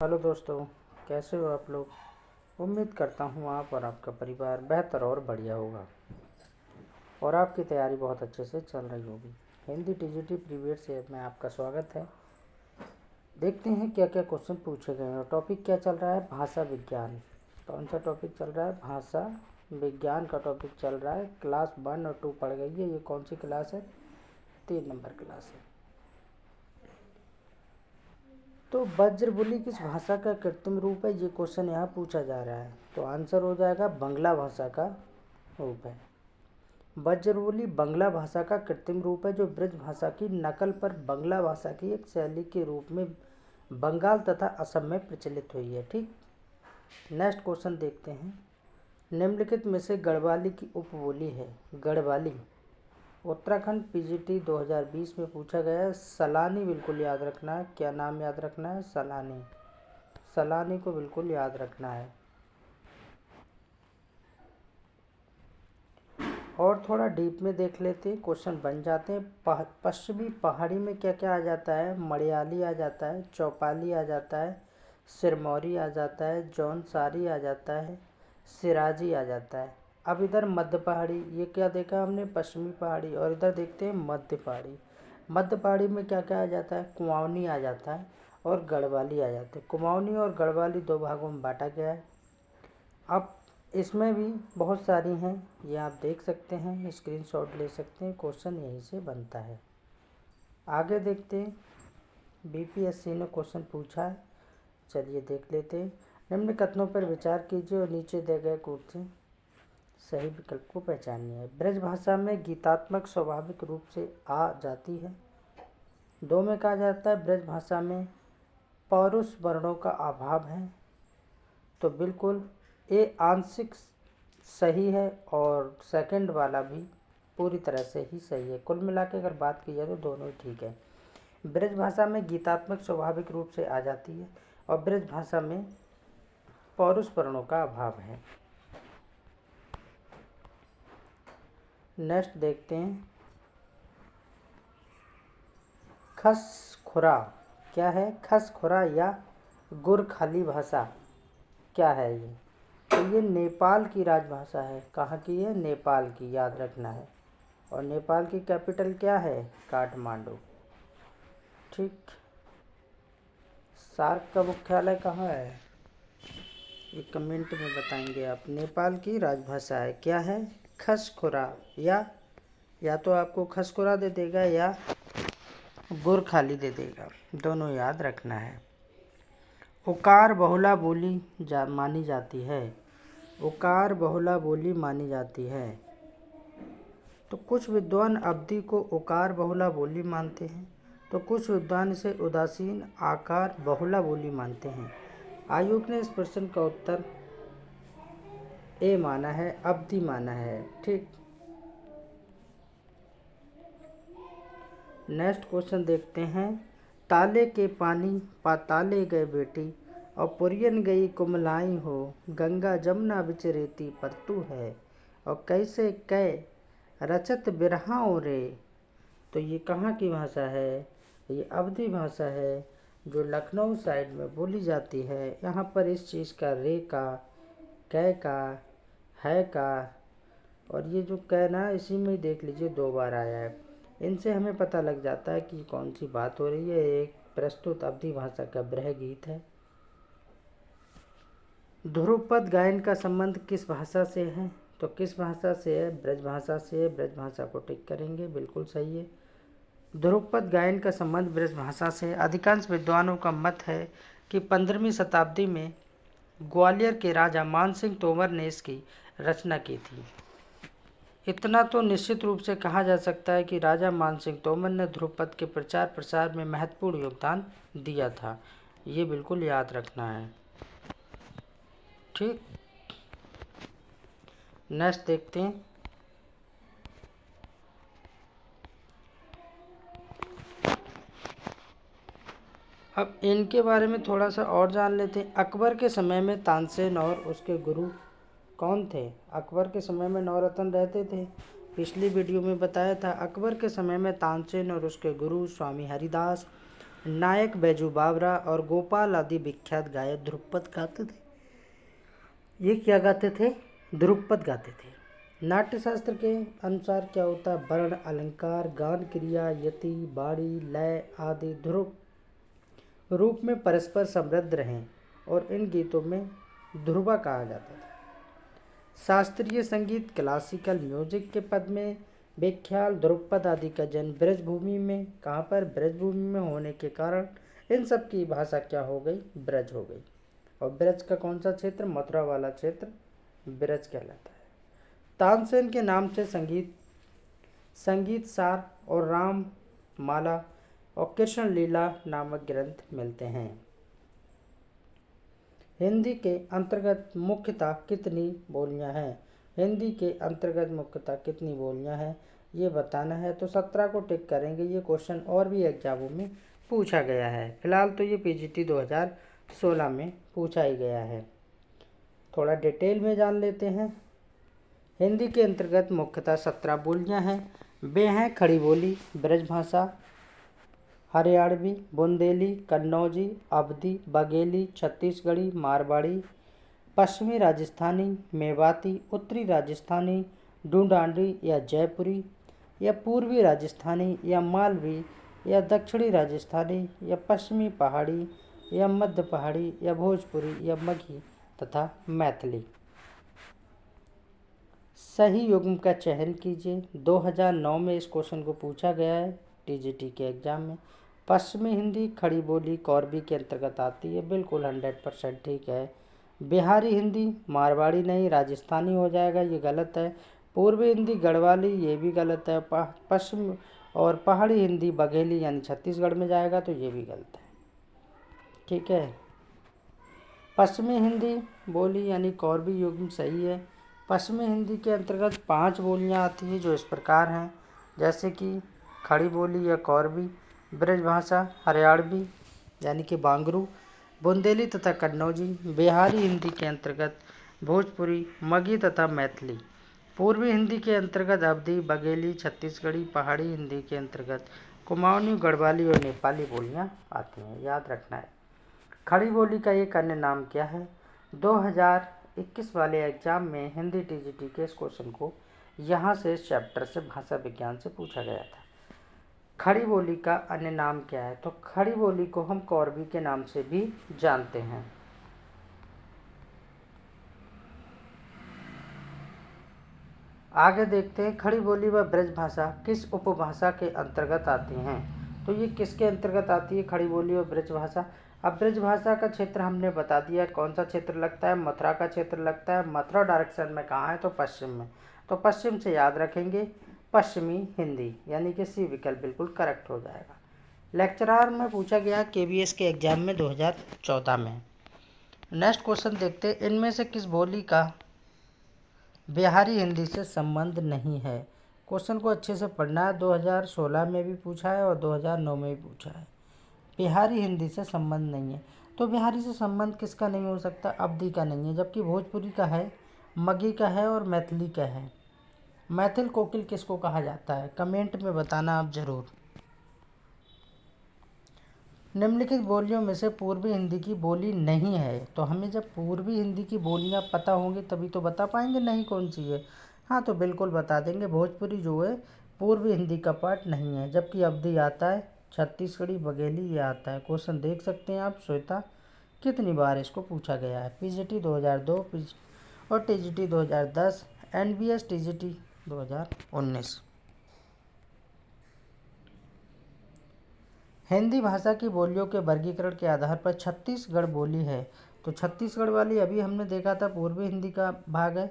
Hello दोस्तों, कैसे हो आप लोग। उम्मीद करता हूँ आप और आपका परिवार बेहतर और बढ़िया होगा और आपकी तैयारी बहुत अच्छे से चल रही होगी। हिंदी टीजीटी प्रीवियस ईयर में आपका स्वागत है। देखते हैं क्या क्या क्वेश्चन पूछे गए हैं और टॉपिक क्या चल रहा है, भाषा विज्ञान। कौन सा टॉपिक चल रहा है, भाषा विज्ञान का टॉपिक चल रहा है। क्लास 1 और 2 पढ़ गई है। ये कौन सी क्लास है, 3 नंबर क्लास है। तो वज्रबुलि किस भाषा का कृत्रिम रूप है, ये क्वेश्चन यहाँ पूछा जा रहा है। तो आंसर हो जाएगा बंगला भाषा का रूप है। वज्रबुलि बंगला भाषा का कृत्रिम रूप है जो ब्रज भाषा की नकल पर बंगला भाषा की एक शैली के रूप में बंगाल तथा असम में प्रचलित हुई है। ठीक, नेक्स्ट क्वेश्चन देखते हैं। निम्नलिखित में से गढ़वाली की उपबोली है। गढ़वाली उत्तराखंड पीजीटी 2020 में पूछा गया है। सलानी बिल्कुल याद रखना है। क्या नाम याद रखना है, सलानी। सलानी को बिल्कुल याद रखना है। और थोड़ा डीप में देख लेते हैं, क्वेश्चन बन जाते हैं। पश्चिमी पहाड़ी में क्या क्या आ जाता है, मलयाली आ जाता है, चौपाली आ जाता है, सिरमौरी आ जाता है, जौनसारी आ जाता है, सिराजी आ जाता है। अब इधर मध्य पहाड़ी, ये क्या देखा हमने, पश्चिमी पहाड़ी, और इधर देखते हैं मध्य पहाड़ी। मध्य पहाड़ी में क्या क्या आ जाता है, कुमाऊनी आ जाता है और गढ़वाली आ जाते हैं। कुमाऊनी और गढ़वाली 2 भागों में बांटा गया है। अब इसमें भी बहुत सारी हैं, ये आप देख सकते हैं, स्क्रीनशॉट ले सकते हैं। क्वेश्चन यहीं से बनता है। आगे देखते हैं, बीपीएससी ने क्वेश्चन पूछा है, चलिए देख लेते हैं। निम्न कथनों पर विचार कीजिए और नीचे दिए गए कोड से सही विकल्प को पहचानिए। ब्रज भाषा में गीतात्मक स्वाभाविक रूप से आ जाती है। 2 में कहा जाता है ब्रज भाषा में पौरुष वर्णों का अभाव है। तो बिल्कुल ये आंशिक सही है और सेकंड वाला भी पूरी तरह से ही सही है। कुल मिला के अगर बात की जाए तो दोनों ही ठीक है। ब्रज भाषा में गीतात्मक स्वाभाविक रूप से आ जाती है और ब्रज भाषा में पौरुष वर्णों का अभाव है। नेक्स्ट देखते हैं, खसखुरा क्या है, खसखुरा या गुरखाली भाषा क्या है ये। तो ये नेपाल की राजभाषा है। कहाँ की है, नेपाल की, याद रखना है। और नेपाल की कैपिटल क्या है, काठमांडू। ठीक, सार्क का मुख्यालय कहाँ है, ये कमेंट में बताएंगे आप। नेपाल की राजभाषा है, क्या है, खसखुरा। या तो आपको खसखुरा दे देगा या गुरखाली दे देगा, दोनों याद रखना है। उकार बहुला बोली मानी जाती है। उकार बहुला बोली मानी जाती है। तो कुछ विद्वान अवधि को उकार बहुला बोली मानते हैं तो कुछ विद्वान इसे उदासीन आकार बहुला बोली मानते हैं। आयोग ने इस प्रश्न का उत्तर ए माना है, अवधि माना है। ठीक, नेक्स्ट क्वेश्चन देखते हैं। ताले के पानी पाताले गए बेटी और पुरियन गई कुमलाई हो, गंगा जमुना बिच रेती पर तू है और कैसे कै रचत बिरहाओं रे। तो ये कहाँ की भाषा है, ये अवधी भाषा है जो लखनऊ साइड में बोली जाती है। यहाँ पर इस चीज़ का रे का, कै का, है का और ये जो कै ना, इसी में देख लीजिए 2 बार आया है। इनसे हमें पता लग जाता है कि कौन सी बात हो रही है। एक प्रस्तुत अवधी भाषा का ब्रह गीत है। ध्रुपद गायन का संबंध किस भाषा से है, तो किस भाषा से है, ब्रज भाषा से है। ब्रज भाषा को टिक करेंगे, बिल्कुल सही है। ध्रुपद गायन का संबंध ब्रज भाषा से। अधिकांश विद्वानों का मत है कि 15वीं शताब्दी में ग्वालियर के राजा मानसिंह तोमर ने इसकी रचना की थी। इतना तो निश्चित रूप से कहा जा सकता है कि राजा मानसिंह तोमर ने ध्रुपद के प्रचार प्रसार में महत्वपूर्ण योगदान दिया था। ये बिल्कुल याद रखना है। ठीक, नेक्स्ट देखते हैं। अब इनके बारे में थोड़ा सा और जान लेते हैं। अकबर के समय में तानसेन और उसके गुरु कौन थे। अकबर के समय में 9 रत्न रहते थे, पिछली वीडियो में बताया था। अकबर के समय में तानसेन और उसके गुरु स्वामी हरिदास, नायक बैजू बावरा और गोपाल आदि विख्यात गायक ध्रुपद गाते थे। ये क्या गाते थे? ध्रुपद गाते थे। नाट्यशास्त्र के अनुसार क्या होता है? वर्ण, अलंकार, गान, क्रिया, यति, बाड़ी, लय आदि ध्रुव रूप में परस्पर समृद्ध रहें और इन गीतों में ध्रुवा कहा जाता था। शास्त्रीय संगीत, क्लासिकल म्यूजिक के पद में बेख्याल, ध्रुपद आदि का जन्म ब्रजभूमि में, कहाँ पर? ब्रजभूमि में होने के कारण इन सब की भाषा क्या हो गई? ब्रज हो गई। और ब्रज का कौन सा क्षेत्र? मथुरा वाला क्षेत्र ब्रज कहलाता है। तानसेन के नाम से संगीत सार और राम माला और कृष्ण लीला नामक ग्रंथ मिलते हैं। हिंदी के अंतर्गत मुख्यतः कितनी बोलियां हैं? हिंदी के अंतर्गत मुख्यतः कितनी बोलियां हैं ये बताना है। तो 17 को टिक करेंगे। ये क्वेश्चन और भी एग्जामों में पूछा गया है। फिलहाल तो ये पीजीटी 2016 में पूछा ही गया है। थोड़ा डिटेल में जान लेते हैं। हिंदी के अंतर्गत मुख्यतः 17 बोलियां हैं। वे हैं खड़ी बोली, ब्रजभाषा, हरियाणवी, बुंदेली, कन्नौजी, अवधी, बघेली, छत्तीसगढ़ी, मारवाड़ी, पश्चिमी राजस्थानी, मेवाती, उत्तरी राजस्थानी, ढूंढांडी या जयपुरी, या पूर्वी राजस्थानी या मालवी, या दक्षिणी राजस्थानी या पश्चिमी पहाड़ी, या मध्य पहाड़ी, या भोजपुरी, या मगही तथा मैथिली। सही युग्म का चयन कीजिए। 2009 में इस क्वेश्चन को पूछा गया है टीजीटी के एग्जाम में। पश्चिमी हिंदी खड़ी बोली कौरवी के अंतर्गत आती है, बिल्कुल 100% ठीक है। बिहारी हिंदी मारवाड़ी नहीं, राजस्थानी हो जाएगा, ये गलत है। पूर्वी हिंदी गढ़वाली, ये भी गलत है। पश्चिम और पहाड़ी हिंदी बघेली यानी छत्तीसगढ़ में जाएगा, तो ये भी गलत है। ठीक है। पश्चिमी हिंदी बोली यानी कौरवी युग्म सही है। पश्चिमी हिंदी के अंतर्गत 5 बोलियां आती हैं जो इस प्रकार हैं, जैसे कि खड़ी बोली या कौरवी, ब्रजभाषा, हरियाणवी यानी कि बांगरू, बुंदेली तथा कन्नौजी। बिहारी हिंदी के अंतर्गत भोजपुरी, मगही तथा मैथिली। पूर्वी हिंदी के अंतर्गत अवधी, बघेली, छत्तीसगढ़ी। पहाड़ी हिंदी के अंतर्गत कुमाऊनी, गढ़वाली और नेपाली बोलियां आती हैं, याद रखना है। खड़ी बोली का एक अन्य नाम क्या है? 2021 वाले एग्जाम में हिंदी टीजीटी के इस क्वेश्चन को यहाँ से इस चैप्टर से भाषा विज्ञान से पूछा गया था। खड़ी बोली का अन्य नाम क्या है? तो खड़ी बोली को हम कौरवी के नाम से भी जानते हैं। आगे देखते हैं खड़ी बोली व ब्रजभाषा किस उपभाषा के अंतर्गत आती हैं। तो ये किसके अंतर्गत आती है खड़ी बोली और ब्रजभाषा? अब ब्रजभाषा का क्षेत्र हमने बता दिया, कौन सा क्षेत्र लगता है? मथुरा का क्षेत्र लगता है। मथुरा डायरेक्शन में कहाँ है? तो पश्चिम में। तो पश्चिम से याद रखेंगे पश्चिमी हिंदी, यानी कि सी विकल्प बिल्कुल करेक्ट हो जाएगा। लेक्चरार में पूछा गया केवीएस के एग्जाम में 2014 में। नेक्स्ट क्वेश्चन देखते हैं, इनमें से किस बोली का बिहारी हिंदी से संबंध नहीं है? क्वेश्चन को अच्छे से पढ़ना है। 2016 में भी पूछा है और 2009 में भी पूछा है। बिहारी हिंदी से संबंध नहीं है, तो बिहारी से संबंध किसका नहीं हो सकता? अवधी का नहीं है, जबकि भोजपुरी का है, मगही का है और मैथिली का है। मैथिल कोकिल किसको कहा जाता है? कमेंट में बताना आप जरूर। निम्नलिखित बोलियों में से पूर्वी हिंदी की बोली नहीं है, तो हमें जब पूर्वी हिंदी की बोलियां पता होंगी तभी तो बता पाएंगे नहीं कौन सी है। हाँ, तो बिल्कुल बता देंगे। भोजपुरी जो है पूर्वी हिंदी का पार्ट नहीं है, जबकि अवधी आता है, छत्तीसगढ़ी, बघेली ये आता है। क्वेश्चन देख सकते हैं आप। श्वेता, कितनी बार इसको पूछा गया है? पीजीटी 2002 और टीजीटी 2010, एनबीएस टीजीटी 2019। हिंदी भाषा की बोलियों के वर्गीकरण के आधार पर छत्तीसगढ़ बोली है, तो छत्तीसगढ़ वाली अभी हमने देखा था पूर्वी हिंदी का भाग है।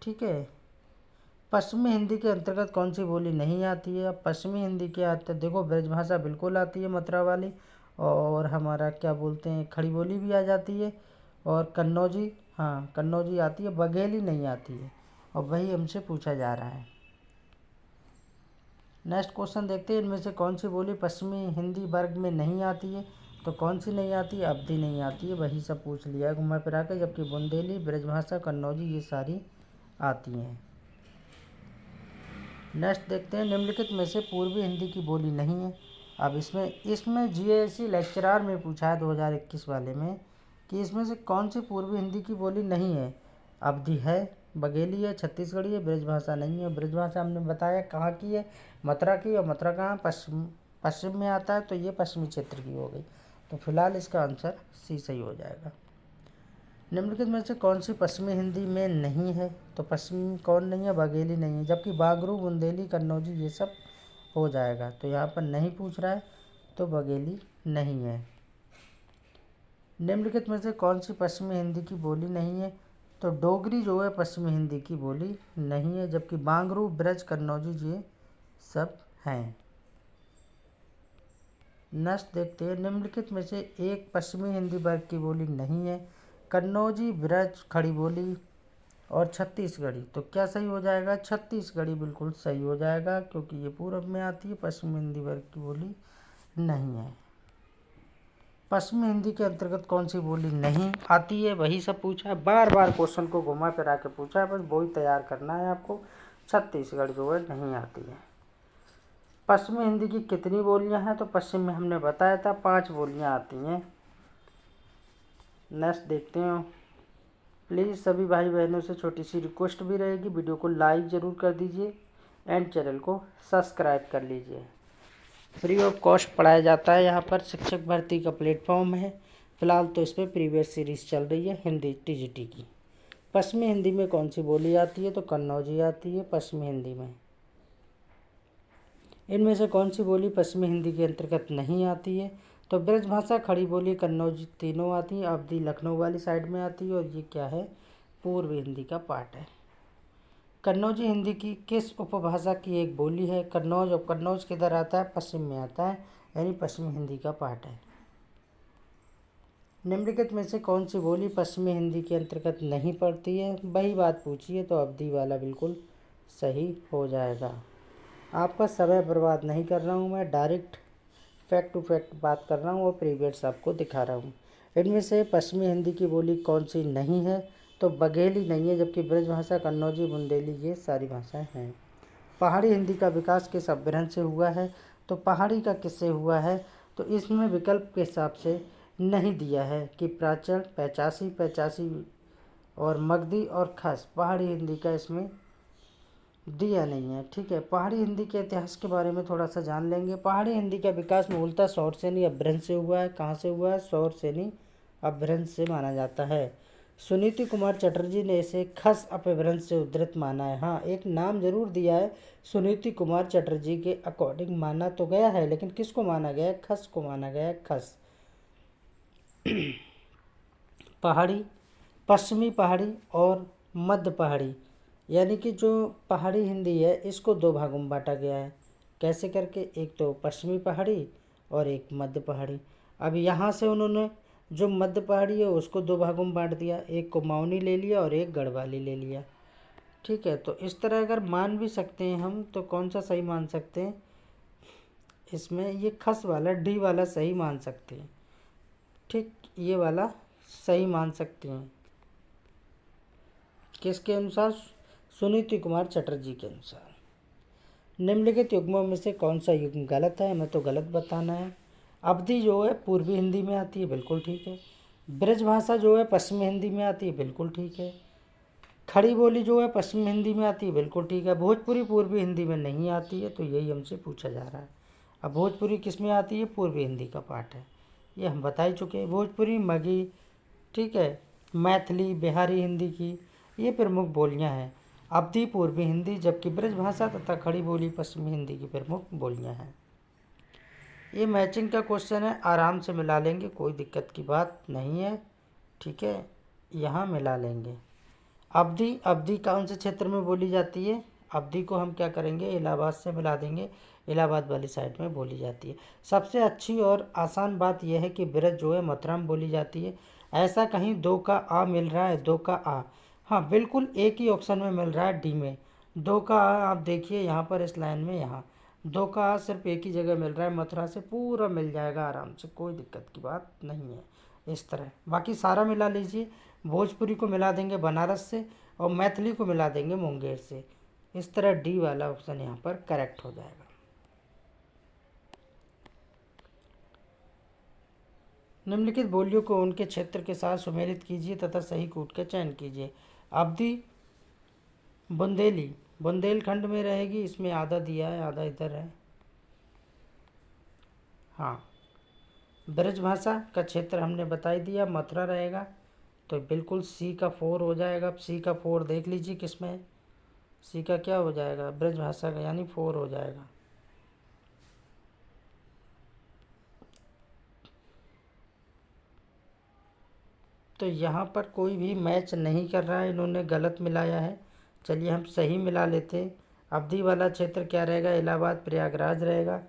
ठीक है। पश्चिमी हिंदी के अंतर्गत कौन सी बोली नहीं आती है? अब पश्चिमी हिंदी के आते देखो, ब्रजभाषा बिल्कुल आती है मथुरा वाली, और हमारा क्या बोलते हैं खड़ी बोली भी आ जाती है, और कन्नौजी, हाँ कन्नौजी आती है, बघेली नहीं आती है, और वही हमसे पूछा जा रहा है। नेक्स्ट क्वेश्चन देखते हैं, इनमें से कौन सी बोली पश्चिमी हिंदी वर्ग में नहीं आती है? तो कौन सी नहीं आती है? अवधी नहीं आती है, वही सब पूछ लिया है घुमा फिरा के, जबकि बुंदेली, ब्रजभाषा, कन्नौजी ये सारी आती हैं। नेक्स्ट देखते हैं, निम्नलिखित में से पूर्वी हिंदी की बोली नहीं है। अब इसमें जीएससी लेक्चरार में पूछा है 2021 वाले में कि इसमें से कौन सी पूर्वी हिंदी की बोली नहीं है। अवधी है, बघेली है, छत्तीसगढ़ी है, ब्रजभाषा नहीं है। ब्रजभाषा हमने बताया कहाँ की है, मथुरा की, और मथुरा कहाँ पश्चिम में आता है, तो ये पश्चिमी क्षेत्र की हो गई। तो फिलहाल इसका आंसर सी सही हो जाएगा। निम्नलिखित में से कौन सी पश्चिमी हिंदी में नहीं है, तो पश्चिमी कौन नहीं है, बघेली नहीं है, जबकि बागरू, बुंदेली, कन्नौजी ये सब हो जाएगा। तो यहाँ पर नहीं पूछ रहा है, तो बघेली नहीं है। निम्नलिखित में से कौन सी पश्चिमी हिंदी की बोली नहीं है, तो डोगरी जो है पश्चिमी हिंदी की बोली नहीं है, जबकि बांगरू, ब्रज, कन्नौजी ये सब हैं। नेक्स्ट देखते हैं, निम्नलिखित में से एक पश्चिमी हिंदी वर्ग की बोली नहीं है, कन्नौजी, ब्रज, खड़ी बोली और छत्तीसगढ़ी। तो क्या सही हो जाएगा, छत्तीसगढ़ी बिल्कुल सही हो जाएगा, क्योंकि ये पूर्व में आती है, पश्चिमी हिंदी वर्ग की बोली नहीं है। पश्चिमी हिंदी के अंतर्गत कौन सी बोली नहीं आती है, वही सब पूछा है, बार बार क्वेश्चन को घुमा फिरा के पूछा है, बस वही तैयार करना है आपको। छत्तीसगढ़ जो है नहीं आती है। पश्चिमी हिंदी की कितनी बोलियां हैं, तो पश्चिम में हमने बताया था 5 बोलियां आती हैं। नेक्स्ट देखते हैं। प्लीज़ सभी भाई बहनों से छोटी सी रिक्वेस्ट भी रहेगी, वीडियो को लाइक ज़रूर कर दीजिए एंड चैनल को सब्सक्राइब कर लीजिए। फ्री ऑफ कॉस्ट पढ़ाया जाता है, यहाँ पर शिक्षक भर्ती का प्लेटफॉर्म है। फ़िलहाल तो इस पर प्रीवियस सीरीज़ चल रही है हिंदी टीजीटी की। पश्चिमी हिंदी में कौन सी बोली आती है, तो कन्नौजी आती है पश्चिमी हिंदी में। इनमें से कौन सी बोली पश्चिमी हिंदी के अंतर्गत नहीं आती है, तो ब्रजभाषा, खड़ी बोली, कन्नौजी तीनों आती हैं। अवधी लखनऊ वाली साइड में आती है और ये क्या है, पूर्वी हिंदी का पार्ट है। कन्नौजी हिंदी की किस उपभाषा की एक बोली है, कन्नौज, और कन्नौज किधर आता है, पश्चिम में आता है, यानी पश्चिमी हिंदी का पार्ट है। निम्नलिखित में से कौन सी बोली पश्चिमी हिंदी के अंतर्गत नहीं पड़ती है, वही बात पूछी है, तो अवधी वाला बिल्कुल सही हो जाएगा। आपका समय बर्बाद नहीं कर रहा हूँ, मैं डायरेक्ट फैक्ट टू फैक्ट बात कर रहा हूँ और प्रीवियस आपको दिखा रहा हूँ। इनमें से पश्चिमी हिंदी की बोली कौन सी नहीं है, तो बघेली नहीं है, जबकि ब्रजभाषा, कन्नौजी, बुंदेली ये सारी भाषाएं हैं। पहाड़ी हिंदी का विकास किस अपभ्रंश से हुआ है, तो पहाड़ी का किससे हुआ है, तो इसमें विकल्प के हिसाब से नहीं दिया है कि प्राचल, पैचासी और मगधी और खस। पहाड़ी हिंदी का इसमें दिया नहीं है। ठीक है, पहाड़ी हिंदी के इतिहास के बारे में थोड़ा सा जान लेंगे। पहाड़ी हिंदी का विकास मूलतः सौरसेनी अपभ्रंश से हुआ है। कहाँ से हुआ है, सौरसेनी अपभ्रंश से माना जाता है। सुनीति कुमार चटर्जी ने इसे खस अपभ्रंश से उद्धृत माना है। हाँ, एक नाम जरूर दिया है, सुनीति कुमार चटर्जी के अकॉर्डिंग माना तो गया है, लेकिन किसको माना गया है, खस को माना गया है, खस। पहाड़ी, पश्चिमी पहाड़ी और मध्य पहाड़ी, यानी कि जो पहाड़ी हिंदी है इसको 2 भागों में बांटा गया है। कैसे करके, एक तो पश्चिमी पहाड़ी और एक मध्य पहाड़ी। अब यहाँ से उन्होंने जो मध्य पहाड़ी है उसको 2 भागों में बांट दिया, एक को माउनी ले लिया और एक गढ़वाली ले लिया। ठीक है, तो इस तरह अगर मान भी सकते हैं हम, तो कौन सा सही मान सकते हैं, इसमें ये खस वाला, डी वाला सही मान सकते हैं। ठीक, ये वाला सही मान सकते हैं, किसके अनुसार, सुनीति कुमार चटर्जी के अनुसार। निम्नलिखित युग्मों में से कौन सा युग्म गलत है, हमें तो गलत बताना है। अवधी जो है पूर्वी हिंदी में आती है, बिल्कुल ठीक है। ब्रजभाषा जो है पश्चिमी हिंदी में आती है, बिल्कुल ठीक है। खड़ी बोली जो है पश्चिमी हिंदी में आती है, बिल्कुल ठीक है। भोजपुरी पूर्वी हिंदी में नहीं आती है, तो यही हमसे पूछा जा रहा है। अब भोजपुरी किस में आती है, पूर्वी हिंदी का पार्ट है, ये हम बता ही चुके हैं। भोजपुरी, मगही, ठीक है, मैथिली, बिहारी हिंदी की ये प्रमुख बोलियां हैं। अवधी पूर्वी हिंदी, जबकि ब्रजभाषा तथा खड़ी बोली पश्चिमी हिंदी की प्रमुख बोलियां हैं। ये मैचिंग का क्वेश्चन है, आराम से मिला लेंगे, कोई दिक्कत की बात नहीं है। ठीक है, यहाँ मिला लेंगे। अवधी कौन से क्षेत्र में बोली जाती है, अवधी को हम क्या करेंगे, इलाहाबाद से मिला देंगे, इलाहाबाद वाली साइड में बोली जाती है। सबसे अच्छी और आसान बात यह है कि ब्रज जो है मथुरा में बोली जाती है। ऐसा कहीं 2 का आ मिल रहा है, 2 का आ, हाँ बिल्कुल एक ही ऑप्शन में मिल रहा है, डी में 2 का आ। आप देखिए यहाँ पर इस लाइन में, यहाँ 2 का आ सिर्फ एक ही जगह मिल रहा है, मथुरा से पूरा मिल जाएगा आराम से, कोई दिक्कत की बात नहीं है। इस तरह बाकी सारा मिला लीजिए, भोजपुरी को मिला देंगे बनारस से और मैथिली को मिला देंगे मुंगेर से। इस तरह डी वाला ऑप्शन यहाँ पर करेक्ट हो जाएगा। निम्नलिखित बोलियों को उनके क्षेत्र के साथ सुमेलित कीजिए तथा सही कूट का चयन कीजिए। अवधि बुंदेली बुंदेलखंड में रहेगी, इसमें आधा दिया है, आधा इधर है। हाँ, ब्रजभाषा का क्षेत्र हमने बता ही दिया, मथुरा रहेगा, तो बिल्कुल सी का 4 हो जाएगा। सी का 4 देख लीजिए किस में है। सी का क्या हो जाएगा, ब्रजभाषा का, यानी 4 हो जाएगा। तो यहाँ पर कोई भी मैच नहीं कर रहा है, इन्होंने गलत मिलाया है। चलिए हम सही मिला लेते हैं। अवधि वाला क्षेत्र क्या रहेगा, इलाहाबाद प्रयागराज रहेगा।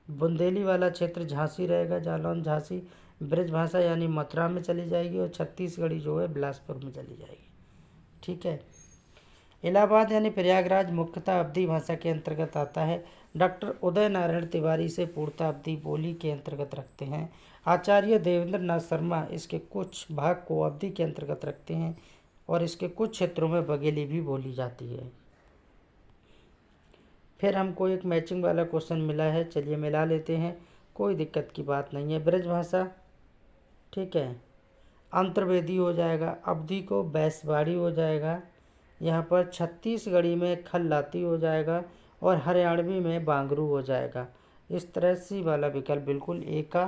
बुंदेली वाला क्षेत्र झांसी रहेगा, जालौन झांसी। ब्रजभाषा यानी मथुरा में चली जाएगी, और छत्तीसगढ़ी जो है बिलासपुर में चली जाएगी। ठीक है। इलाहाबाद यानी प्रयागराज मुख्यतः अवधी भाषा के अंतर्गत आता है। डॉक्टर उदय नारायण तिवारी से पूर्णतः अवधी बोली के अंतर्गत रखते हैं। आचार्य देवेंद्र नाथ शर्मा इसके कुछ भाग को अवधी के अंतर्गत रखते हैं, और इसके कुछ क्षेत्रों में बघेली भी बोली जाती है। फिर हमको एक मैचिंग वाला क्वेश्चन मिला है, चलिए मिला लेते हैं, कोई दिक्कत की बात नहीं है। ब्रजभाषा, ठीक है, अंतर्वेदी हो जाएगा। अवधी को बैसवाड़ी हो जाएगा। यहाँ पर छत्तीसगढ़ी में खल्लाती हो जाएगा, और हरियाणवी में बांगरू हो जाएगा। इस तरह सी वाला विकल्प बिल्कुल ए का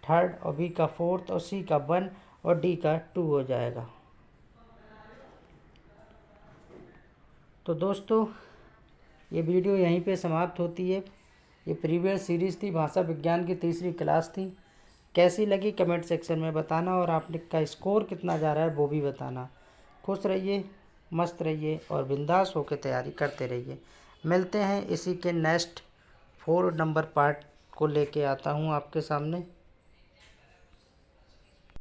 3rd और बी का 4th और सी का 1 और डी का 2 हो जाएगा। तो दोस्तों, ये वीडियो यहीं पे समाप्त होती है। ये प्रीवियस सीरीज़ थी, भाषा विज्ञान की तीसरी क्लास थी। कैसी लगी कमेंट सेक्शन में बताना, और आपने का स्कोर कितना जा रहा है वो भी बताना। खुश रहिए, मस्त रहिए, और बिंदास होकर तैयारी करते रहिए। मिलते हैं इसी के नेक्स्ट 4 नंबर पार्ट को लेके आता हूँ आपके सामने।